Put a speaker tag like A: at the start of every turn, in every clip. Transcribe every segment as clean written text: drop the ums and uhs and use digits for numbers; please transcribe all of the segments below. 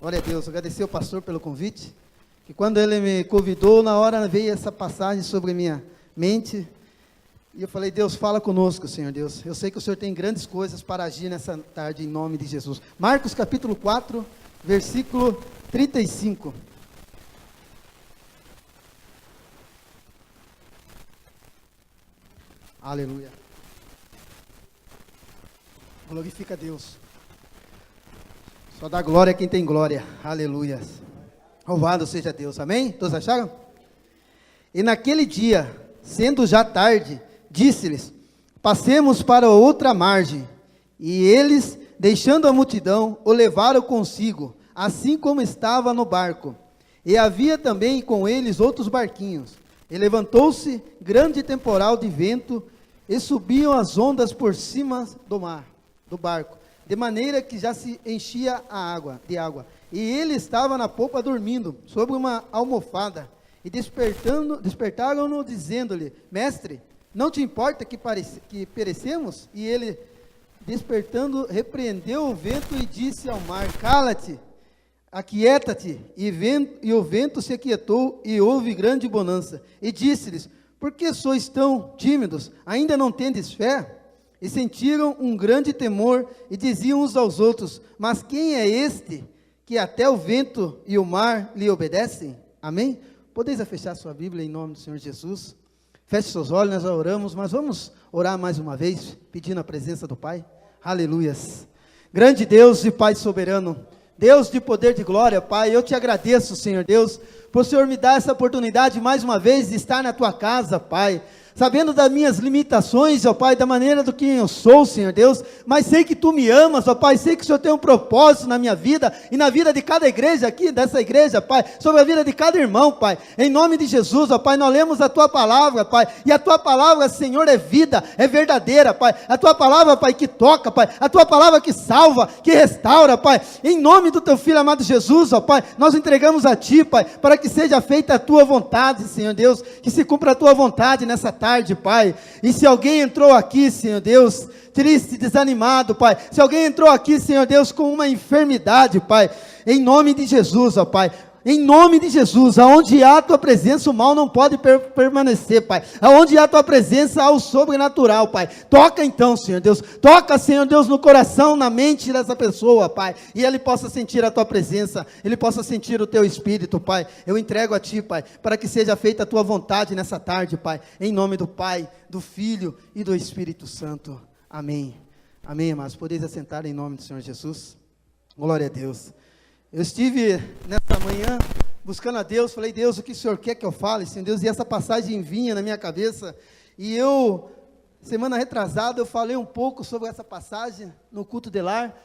A: Glória a Deus, agradecer ao pastor pelo convite, que quando ele me convidou, na hora veio essa passagem sobre minha mente, e eu falei, Deus, fala conosco, Senhor Deus, eu sei que o Senhor tem grandes coisas para agir nessa tarde, em nome de Jesus. Marcos capítulo 4, versículo 35. Aleluia. Glorifica a Deus. Só dá glória a quem tem glória. Aleluia. Louvado seja Deus. Amém? Todos acharam? E naquele dia, sendo já tarde, disse-lhes: passemos para outra margem. E eles, deixando a multidão, o levaram consigo, assim como estava no barco. E havia também com eles outros barquinhos. E levantou-se grande temporal de vento, e subiam as ondas por cima do barco, de maneira que já se enchia de água. E ele estava na popa dormindo, sobre uma almofada. E despertaram-no, dizendo-lhe: Mestre, não te importa que perecemos? E ele, despertando, repreendeu o vento e disse ao mar: Cala-te, aquieta-te. E o vento se aquietou, e houve grande bonança. E disse-lhes: Por que sois tão tímidos? Ainda não tendes fé? E sentiram um grande temor, e diziam uns aos outros: Mas quem é este, que até o vento e o mar lhe obedecem? Amém? Podeis fechar sua Bíblia em nome do Senhor Jesus? Feche seus olhos, nós oramos, mas vamos orar mais uma vez, pedindo a presença do Pai. Aleluias. Grande Deus e Pai soberano, Deus de poder e de glória, Pai, eu te agradeço, Senhor Deus, por o Senhor me dar essa oportunidade mais uma vez de estar na tua casa, Pai, sabendo das minhas limitações, ó Pai, da maneira do que eu sou, Senhor Deus, mas sei que Tu me amas, ó Pai, sei que o Senhor tem um propósito na minha vida, e na vida de cada igreja aqui, dessa igreja, Pai, sobre a vida de cada irmão, Pai, em nome de Jesus, ó Pai, nós lemos a Tua palavra, Pai, e a Tua palavra, Senhor, é vida, é verdadeira, Pai, a Tua palavra, Pai, que toca, Pai, a Tua palavra que salva, que restaura, Pai, em nome do Teu Filho amado Jesus, ó Pai, nós entregamos a Ti, Pai, para que seja feita a Tua vontade, Senhor Deus, que se cumpra a Tua vontade nessa tarde, Pai. E se alguém entrou aqui, Senhor Deus, triste, desanimado, Pai, se alguém entrou aqui, Senhor Deus, com uma enfermidade, Pai, em nome de Jesus, ó Pai, em nome de Jesus, aonde há a Tua presença, o mal não pode permanecer, Pai, aonde há a Tua presença, há o sobrenatural, Pai, toca então, Senhor Deus, toca, Senhor Deus, no coração, na mente dessa pessoa, Pai, e ele possa sentir a Tua presença, ele possa sentir o Teu Espírito, Pai, eu entrego a Ti, Pai, para que seja feita a Tua vontade nessa tarde, Pai, em nome do Pai, do Filho e do Espírito Santo, amém, amém, amados, podeis assentar em nome do Senhor Jesus, glória a Deus. Eu estive nessa manhã buscando a Deus, falei, Deus, o que o Senhor quer que eu fale, Senhor Deus, e essa passagem vinha na minha cabeça, e eu, semana retrasada, eu falei um pouco sobre essa passagem, no culto de lar,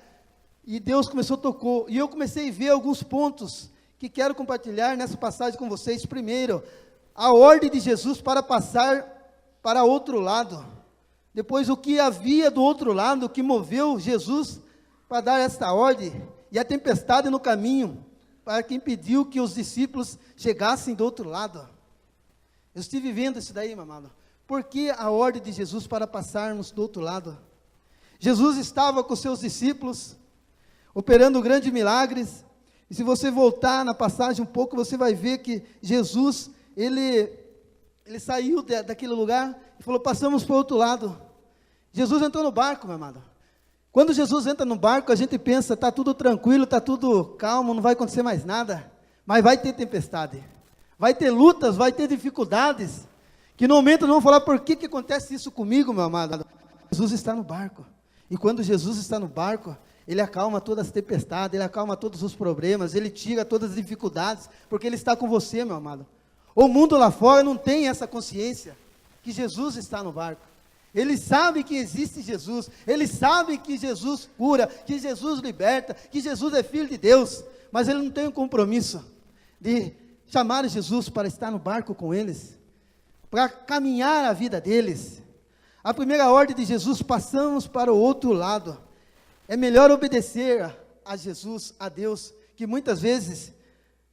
A: e Deus tocou, e eu comecei a ver alguns pontos, que quero compartilhar nessa passagem com vocês. Primeiro, a ordem de Jesus para passar para outro lado, depois o que havia do outro lado, o que moveu Jesus para dar esta ordem, e a tempestade no caminho, para que impediu que os discípulos chegassem do outro lado. Eu estive vendo isso daí, meu amado. Por que a ordem de Jesus para passarmos do outro lado? Jesus estava com seus discípulos, operando grandes milagres, e se você voltar na passagem um pouco, você vai ver que Jesus, ele saiu daquele lugar, e falou, passamos para o outro lado. Jesus entrou no barco, meu amado. Quando Jesus entra no barco, a gente pensa, está tudo tranquilo, está tudo calmo, não vai acontecer mais nada, mas vai ter tempestade, vai ter lutas, vai ter dificuldades, que no momento não vão falar, por que acontece isso comigo, meu amado? Jesus está no barco, e quando Jesus está no barco, Ele acalma todas as tempestades, Ele acalma todos os problemas, Ele tira todas as dificuldades, porque Ele está com você, meu amado. O mundo lá fora não tem essa consciência, que Jesus está no barco. Ele sabe que existe Jesus, ele sabe que Jesus cura, que Jesus liberta, que Jesus é Filho de Deus, mas ele não tem um compromisso de chamar Jesus para estar no barco com eles, para caminhar a vida deles. A primeira ordem de Jesus, passamos para o outro lado. É melhor obedecer a Jesus, a Deus, que muitas vezes,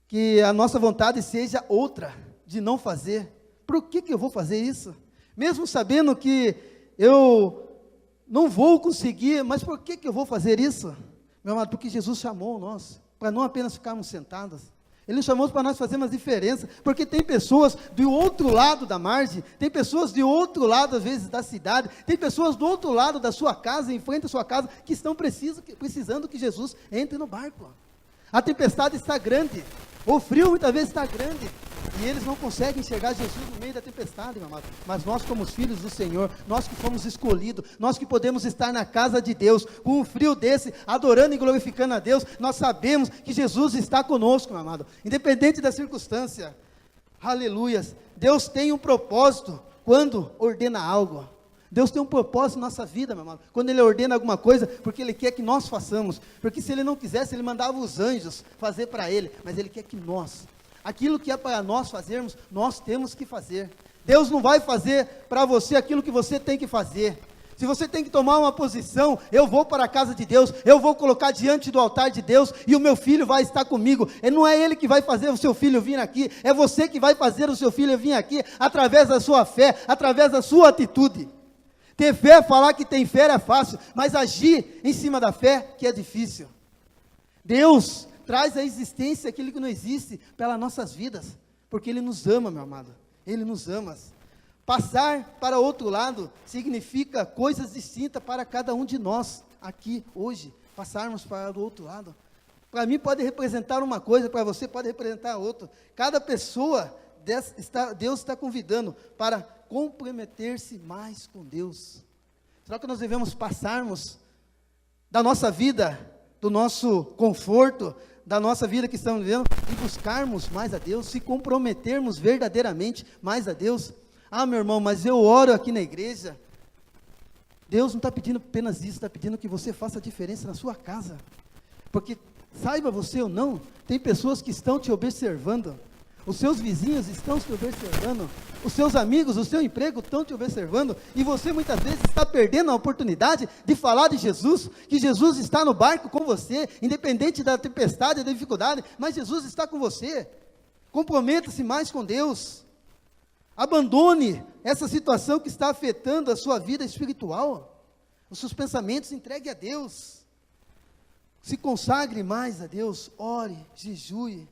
A: que a nossa vontade seja outra, de não fazer. Por que eu vou fazer isso? Mesmo sabendo que eu não vou conseguir, mas por que eu vou fazer isso? Meu amado, porque Jesus chamou nós para não apenas ficarmos sentados. Ele nos chamou para nós fazermos diferença, porque tem pessoas do outro lado da margem, tem pessoas do outro lado, às vezes, da cidade, tem pessoas do outro lado da sua casa, em frente à sua casa, que estão precisando que Jesus entre no barco. A tempestade está grande, o frio muitas vezes está grande, e eles não conseguem enxergar Jesus no meio da tempestade, meu amado. Mas nós, como os filhos do Senhor, nós que fomos escolhidos, nós que podemos estar na casa de Deus, com um frio desse, adorando e glorificando a Deus, nós sabemos que Jesus está conosco, meu amado, independente da circunstância. Aleluias. Deus tem um propósito quando ordena algo. Deus tem um propósito na nossa vida, meu amado, quando Ele ordena alguma coisa, porque Ele quer que nós façamos, porque se Ele não quisesse, Ele mandava os anjos fazer para Ele, mas Ele quer que nós, aquilo que é para nós fazermos, nós temos que fazer. Deus não vai fazer para você aquilo que você tem que fazer. Se você tem que tomar uma posição, eu vou para a casa de Deus, eu vou colocar diante do altar de Deus, e o meu filho vai estar comigo. E não é ele que vai fazer o seu filho vir aqui, é você que vai fazer o seu filho vir aqui, através da sua fé, através da sua atitude. Ter fé, falar que tem fé é fácil, mas agir em cima da fé que é difícil. Deus traz à existência aquilo que não existe pelas nossas vidas, porque Ele nos ama, meu amado, Ele nos ama. Passar para outro lado significa coisas distintas para cada um de nós, aqui, hoje, passarmos para o outro lado. Para mim pode representar uma coisa, para você pode representar outra. Cada pessoa, Deus está convidando para comprometer-se mais com Deus. Será que nós devemos passarmos da nossa vida, do nosso conforto, da nossa vida que estamos vivendo, e buscarmos mais a Deus, se comprometermos verdadeiramente mais a Deus? Ah, meu irmão, mas eu oro aqui na igreja. Deus não está pedindo apenas isso, está pedindo que você faça a diferença na sua casa, porque saiba você ou não, tem pessoas que estão te observando. Os seus vizinhos estão te observando, os seus amigos, o seu emprego estão te observando, e você muitas vezes está perdendo a oportunidade de falar de Jesus, que Jesus está no barco com você, independente da tempestade, da dificuldade, mas Jesus está com você. Comprometa-se mais com Deus, abandone essa situação que está afetando a sua vida espiritual, os seus pensamentos, entregue a Deus, se consagre mais a Deus, ore, jejue.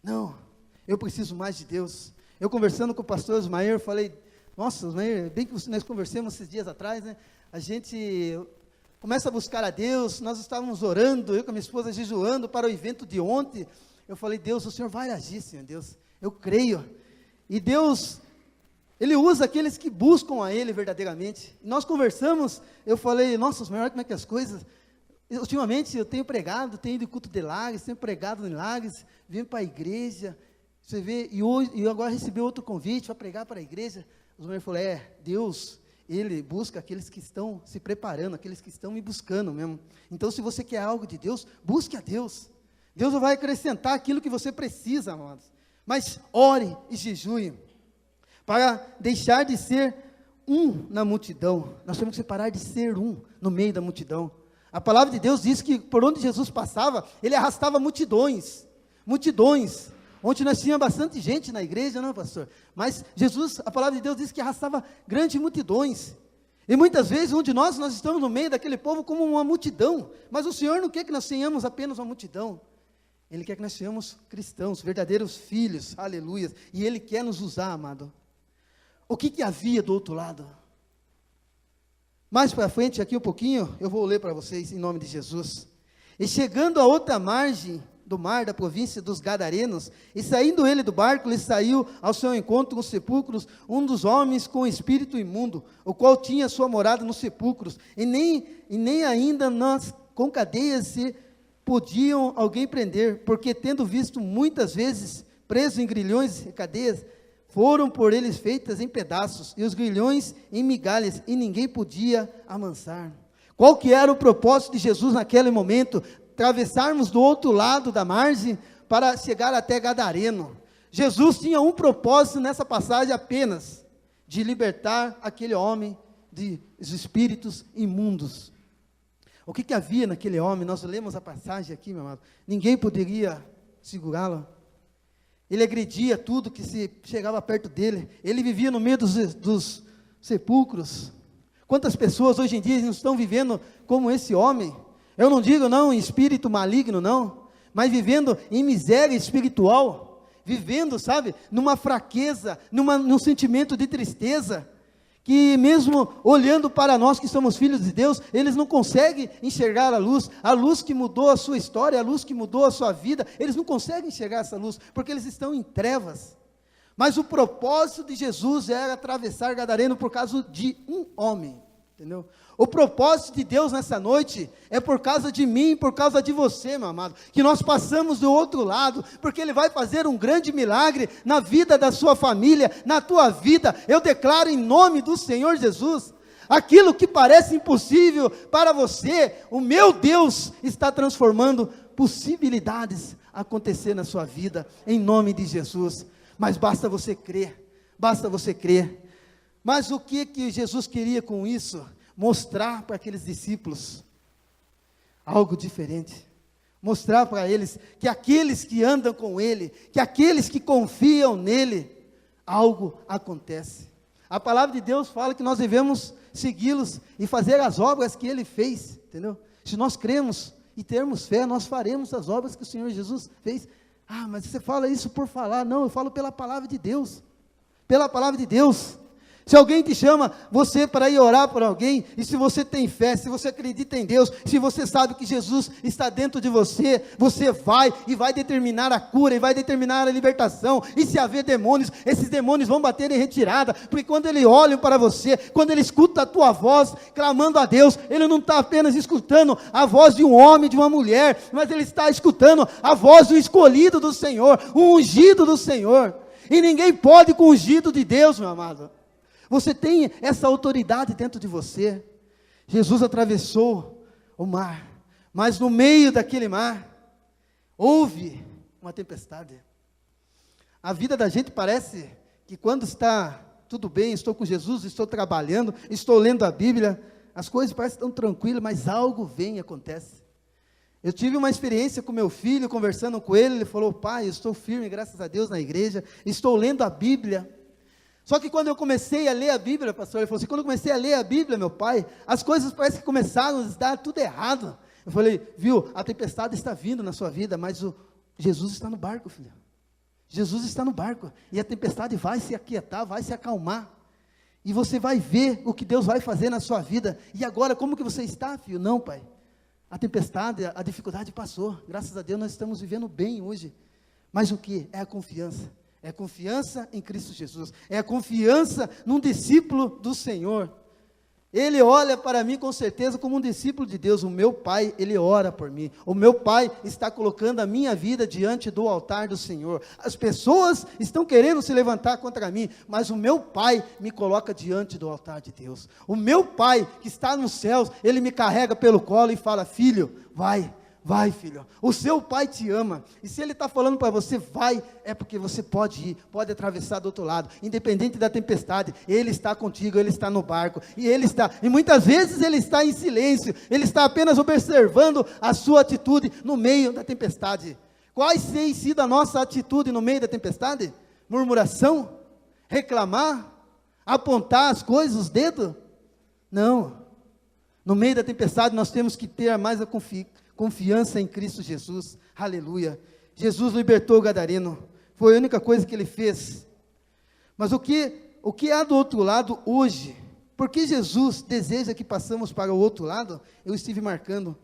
A: Não, eu preciso mais de Deus. Eu conversando com o pastor Osmair, falei, nossa, Osmair, bem que nós conversamos esses dias atrás, né? A gente começa a buscar a Deus, nós estávamos orando, eu com a minha esposa jejuando para o evento de ontem. Eu falei, Deus, o Senhor vai agir, Senhor Deus, eu creio. E Deus, Ele usa aqueles que buscam a Ele verdadeiramente. E nós conversamos, eu falei, nossa, Osmair, como é que as coisas... Ultimamente eu tenho pregado, tenho ido em culto de Lages, tenho pregado em Lages, vim para a igreja... Você vê, e hoje, eu agora recebi outro convite para pregar para a igreja. O Senhor falou, Deus, Ele busca aqueles que estão se preparando, aqueles que estão me buscando mesmo. Então, se você quer algo de Deus, busque a Deus. Deus vai acrescentar aquilo que você precisa, amados. Mas ore e jejue, para deixar de ser um na multidão. Nós temos que parar de ser um no meio da multidão. A palavra de Deus diz que por onde Jesus passava, Ele arrastava multidões, multidões. Ontem nós tínhamos bastante gente na igreja, não, pastor? Mas Jesus, a palavra de Deus diz que arrastava grandes multidões. E muitas vezes, um de nós estamos no meio daquele povo como uma multidão. Mas o Senhor não quer que nós tenhamos apenas uma multidão. Ele quer que nós tenhamos cristãos, verdadeiros filhos, aleluia. E Ele quer nos usar, amado. O que havia do outro lado? Mais para frente, aqui um pouquinho, eu vou ler para vocês, em nome de Jesus. E chegando a outra margem do mar, da província dos Gadarenos, e saindo ele do barco, ele saiu ao seu encontro nos sepulcros, um dos homens com espírito imundo, o qual tinha sua morada nos sepulcros, e nem ainda com cadeias se podiam alguém prender, porque tendo visto muitas vezes preso em grilhões e cadeias, foram por eles feitas em pedaços, e os grilhões em migalhas, e ninguém podia amansar. Qual que era o propósito de Jesus naquele momento? Atravessarmos do outro lado da margem para chegar até Gadareno. Jesus tinha um propósito nessa passagem apenas, de libertar aquele homem dos espíritos imundos. O que havia naquele homem? Nós lemos a passagem aqui, meu amado. Ninguém poderia segurá-lo. Ele agredia tudo que se chegava perto dele. Ele vivia no meio dos sepulcros. Quantas pessoas hoje em dia não estão vivendo como esse homem? Eu não digo não em espírito maligno, não, mas vivendo em miséria espiritual, vivendo, sabe, numa fraqueza, num sentimento de tristeza, que mesmo olhando para nós que somos filhos de Deus, eles não conseguem enxergar a luz que mudou a sua história, a luz que mudou a sua vida, eles não conseguem enxergar essa luz, porque eles estão em trevas. Mas o propósito de Jesus era atravessar Gadareno por causa de um homem, entendeu? O propósito de Deus nessa noite é por causa de mim, por causa de você, meu amado, que nós passamos do outro lado, porque Ele vai fazer um grande milagre na vida da sua família, na tua vida. Eu declaro em nome do Senhor Jesus, aquilo que parece impossível para você, o meu Deus está transformando possibilidades a acontecer na sua vida, em nome de Jesus. Mas basta você crer, basta você crer. Mas o que Jesus queria com isso? Mostrar para aqueles discípulos algo diferente, mostrar para eles que aqueles que andam com Ele, que aqueles que confiam nele, algo acontece. A palavra de Deus fala que nós devemos segui-los e fazer as obras que Ele fez, entendeu? Se nós cremos e termos fé, nós faremos as obras que o Senhor Jesus fez. Ah, mas você fala isso por falar? Não, eu falo pela palavra de Deus, pela palavra de Deus. Se alguém te chama, você para ir orar por alguém, e se você tem fé, se você acredita em Deus, se você sabe que Jesus está dentro de você, você vai e vai determinar a cura, e vai determinar a libertação, e se haver demônios, esses demônios vão bater em retirada, porque quando ele olha para você, quando ele escuta a tua voz, clamando a Deus, ele não está apenas escutando a voz de um homem, de uma mulher, mas ele está escutando a voz do escolhido do Senhor, o ungido do Senhor, e ninguém pode com o ungido de Deus, meu amado. Você tem essa autoridade dentro de você. Jesus atravessou o mar, mas no meio daquele mar, houve uma tempestade. A vida da gente parece que quando está tudo bem, estou com Jesus, estou trabalhando, estou lendo a Bíblia, as coisas parecem tão tranquilas, mas algo vem e acontece. Eu tive uma experiência com meu filho, conversando com ele falou: pai, eu estou firme, graças a Deus, na igreja, estou lendo a Bíblia. Só que quando eu comecei a ler a Bíblia, pastor, ele falou assim, quando eu comecei a ler a Bíblia, meu pai, as coisas parecem que começaram a dar tudo errado. Eu falei, viu, a tempestade está vindo na sua vida, mas Jesus está no barco, filho. Jesus está no barco, e a tempestade vai se aquietar, vai se acalmar, e você vai ver o que Deus vai fazer na sua vida. E agora, como que você está, filho? Não, pai, a tempestade, a dificuldade passou, graças a Deus nós estamos vivendo bem hoje. Mas o que? É a confiança. É a confiança em Cristo Jesus, é a confiança num discípulo do Senhor. Ele olha para mim com certeza como um discípulo de Deus. O meu pai, ele ora por mim. O meu pai está colocando a minha vida diante do altar do Senhor. As pessoas estão querendo se levantar contra mim, mas o meu pai me coloca diante do altar de Deus. O meu pai que está nos céus, ele me carrega pelo colo e fala, filho, vai, filho, o seu pai te ama, e se ele está falando para você, vai, é porque você pode ir, pode atravessar do outro lado, independente da tempestade, ele está contigo, ele está no barco, e muitas vezes ele está em silêncio, ele está apenas observando a sua atitude no meio da tempestade. Quais tem sido a nossa atitude no meio da tempestade? Murmuração? Reclamar? Apontar as coisas, os dedos? Não, no meio da tempestade nós temos que ter mais a confiança em Cristo Jesus, aleluia. Jesus libertou o Gadareno, foi a única coisa que ele fez. Mas o que há do outro lado hoje? Porque Jesus deseja que passemos para o outro lado? Eu estive marcando,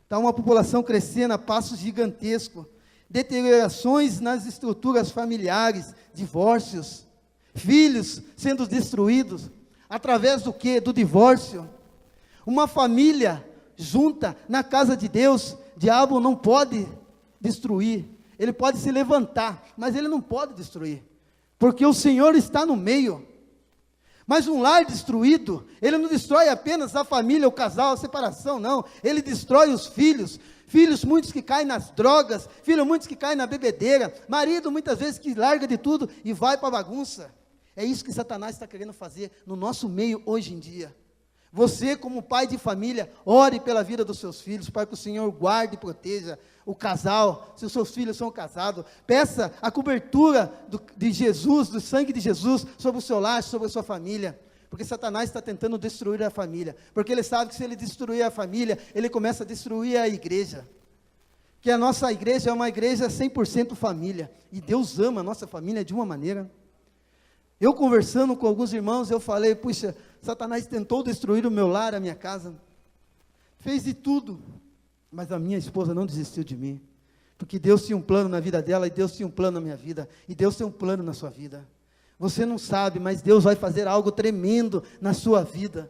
A: está uma população crescendo a passos gigantescos, deteriorações nas estruturas familiares, divórcios, filhos sendo destruídos, através do que? Do divórcio. Uma família junta na casa de Deus, diabo não pode destruir, ele pode se levantar, mas ele não pode destruir, porque o Senhor está no meio. Mas um lar destruído, ele não destrói apenas a família, o casal, a separação, não, ele destrói os filhos, muitos que caem nas drogas, filhos muitos que caem na bebedeira, marido muitas vezes que larga de tudo e vai para a bagunça. É isso que Satanás está querendo fazer no nosso meio hoje em dia. Você, como pai de família, ore pela vida dos seus filhos, para que o Senhor guarde e proteja o casal, se os seus filhos são casados. Peça a cobertura de Jesus, do sangue de Jesus, sobre o seu lar, sobre a sua família. Porque Satanás está tentando destruir a família. Porque ele sabe que se ele destruir a família, ele começa a destruir a igreja. que a nossa igreja é uma igreja 100% família, e Deus ama a nossa família de uma maneira. Eu conversando com alguns irmãos, eu falei, puxa, Satanás tentou destruir o meu lar, a minha casa, fez de tudo, mas a minha esposa não desistiu de mim, porque Deus tinha um plano na vida dela, e Deus tinha um plano na minha vida, e Deus tem um plano na sua vida. Você não sabe, mas Deus vai fazer algo tremendo na sua vida.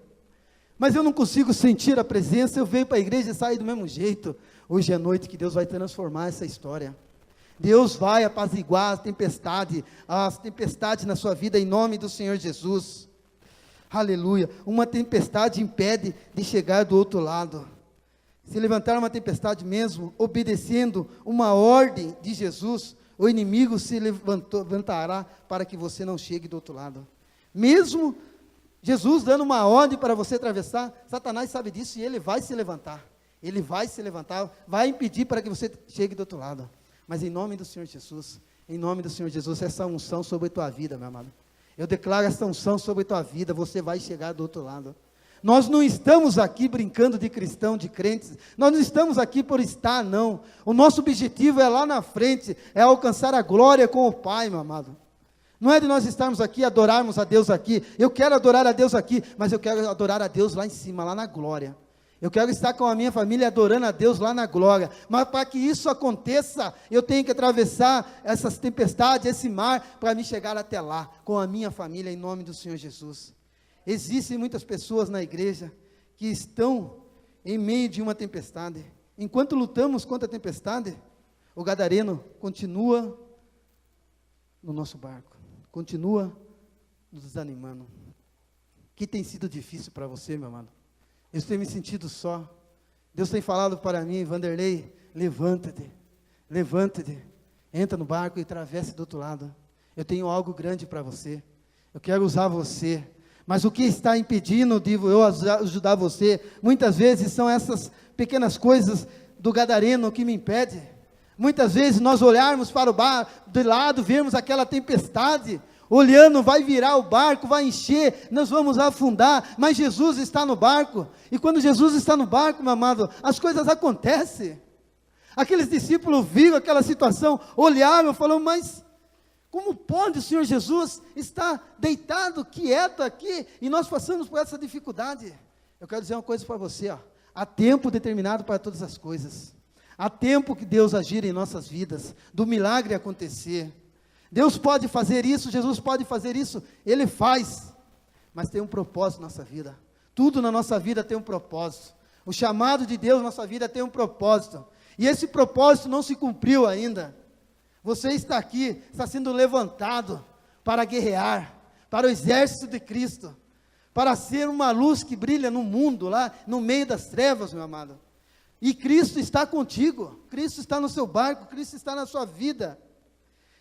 A: Mas eu não consigo sentir a presença, eu venho para a igreja e saio do mesmo jeito. Hoje é a noite que Deus vai transformar essa história. Deus vai apaziguar as tempestades na sua vida, em nome do Senhor Jesus. Aleluia. Uma tempestade impede de chegar do outro lado. Se levantar uma tempestade mesmo, obedecendo uma ordem de Jesus, o inimigo se levantará para que você não chegue do outro lado. Mesmo Jesus dando uma ordem para você atravessar, Satanás sabe disso e ele vai se levantar. Ele vai se levantar, vai impedir para que você chegue do outro lado. Mas em nome do Senhor Jesus, essa unção sobre a tua vida, meu amado. Eu declaro essa unção sobre a tua vida, você vai chegar do outro lado. Nós não estamos aqui brincando de cristão, de crentes, nós não estamos aqui por estar, não. O nosso objetivo é lá na frente, é alcançar a glória com o Pai, meu amado. Não é de nós estarmos aqui, adorarmos a Deus aqui, eu quero adorar a Deus aqui, mas eu quero adorar a Deus lá em cima, lá na glória. Eu quero estar com a minha família adorando a Deus lá na glória, mas para que isso aconteça, eu tenho que atravessar essas tempestades, esse mar, para me chegar até lá, com a minha família, em nome do Senhor Jesus. Existem muitas pessoas na igreja, que estão em meio de uma tempestade. Enquanto lutamos contra a tempestade, o gadareno continua no nosso barco, continua nos desanimando. Que tem sido difícil para você, meu amado? Eu tenho me sentido só. Deus tem falado para mim, Vanderlei, levanta-te, entra no barco e atravesse do outro lado. Eu tenho algo grande para você, eu quero usar você, mas o que está impedindo de eu ajudar você, muitas vezes são essas pequenas coisas do gadareno que me impedem. Muitas vezes nós olharmos para o barco, de lado, vermos aquela tempestade, olhando, vai virar o barco, vai encher, nós vamos afundar, mas Jesus está no barco, e quando Jesus está no barco, meu amado, as coisas acontecem. Aqueles discípulos viram aquela situação, olharam, falaram, mas como pode o Senhor Jesus estar deitado, quieto aqui, e nós passamos por essa dificuldade? Eu quero dizer uma coisa para você, ó, há tempo determinado para todas as coisas, há tempo que Deus agir em nossas vidas, do milagre acontecer. Deus pode fazer isso, Jesus pode fazer isso, Ele faz, mas tem um propósito na nossa vida. Tudo na nossa vida tem um propósito. O chamado de Deus na nossa vida tem um propósito, e esse propósito não se cumpriu ainda. Você está aqui, está sendo levantado para guerrear, para o exército de Cristo, para ser uma luz que brilha no mundo, lá no meio das trevas, meu amado. E Cristo está contigo, Cristo está no seu barco, Cristo está na sua vida.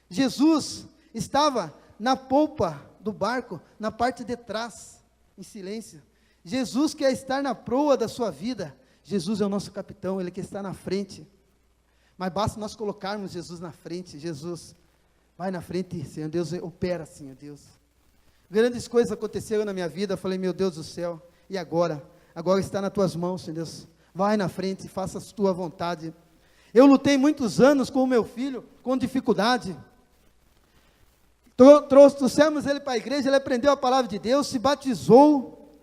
A: Jesus estava na polpa do barco, na parte de trás, em silêncio. Jesus quer estar na proa da sua vida. Jesus é o nosso capitão, Ele quer estar na frente. Mas basta nós colocarmos Jesus na frente. Jesus, vai na frente, Senhor Deus, opera, Senhor Deus. Grandes coisas aconteceram na minha vida, eu falei, meu Deus do céu, e agora? Agora está nas tuas mãos, Senhor Deus. Vai na frente, faça a tua vontade. Eu lutei muitos anos com o meu filho, com dificuldade. Trouxemos ele para a igreja, ele aprendeu a palavra de Deus, se batizou,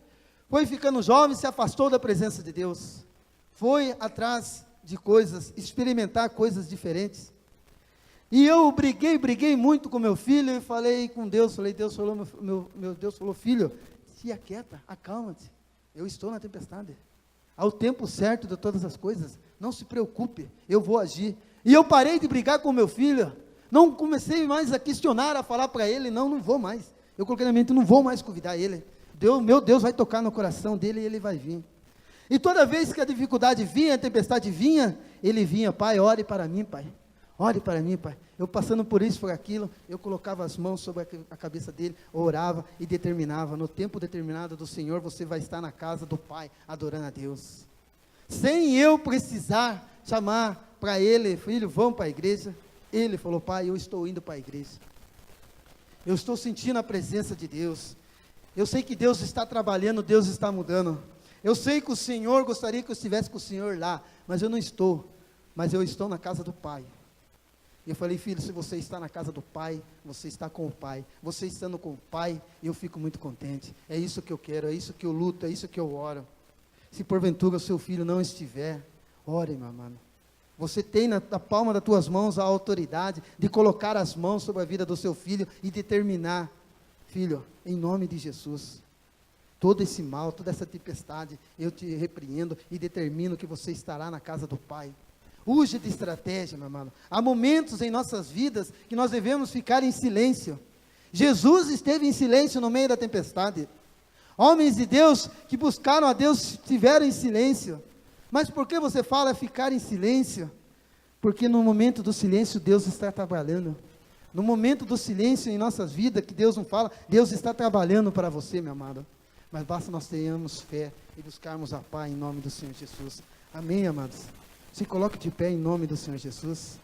A: foi ficando jovem, se afastou da presença de Deus, foi atrás de coisas, experimentar coisas diferentes, e eu briguei muito com meu filho, e falei com Deus, Deus falou, meu Deus falou, filho, se aquieta, acalma-te, eu estou na tempestade, ao tempo certo de todas as coisas, não se preocupe, eu vou agir. E eu parei de brigar com meu filho, não comecei mais a questionar, a falar para ele, não vou mais, eu coloquei na mente, não vou mais convidar ele, meu Deus vai tocar no coração dele e ele vai vir. E toda vez que a dificuldade vinha, a tempestade vinha, ele vinha, pai, ore para mim, pai, eu passando por isso, por aquilo, eu colocava as mãos sobre a cabeça dele, orava e determinava, no tempo determinado do Senhor, você vai estar na casa do Pai, adorando a Deus, sem eu precisar chamar para ele, filho, vamos para a igreja. Ele falou, pai, eu estou indo para a igreja, eu estou sentindo a presença de Deus, eu sei que Deus está trabalhando, Deus está mudando, eu sei que o Senhor gostaria que eu estivesse com o Senhor lá, mas eu não estou, mas eu estou na casa do Pai. E eu falei, filho, se você está na casa do Pai, você está com o Pai. Você estando com o Pai, eu fico muito contente. É isso que eu quero, é isso que eu luto, é isso que eu oro. Se porventura o seu filho não estiver, ore, meu amado. Você tem na palma das tuas mãos a autoridade de colocar as mãos sobre a vida do seu filho e determinar, filho, em nome de Jesus, todo esse mal, toda essa tempestade, eu te repreendo e determino que você estará na casa do Pai. Use de estratégia, meu amado. Há momentos em nossas vidas que nós devemos ficar em silêncio. Jesus esteve em silêncio no meio da tempestade. Homens de Deus que buscaram a Deus estiveram em silêncio. Mas por que você fala ficar em silêncio? Porque no momento do silêncio Deus está trabalhando. No momento do silêncio em nossas vidas que Deus não fala, Deus está trabalhando para você, meu amado. Mas basta nós tenhamos fé e buscarmos a paz em nome do Senhor Jesus. Amém, amados? Se coloque de pé em nome do Senhor Jesus.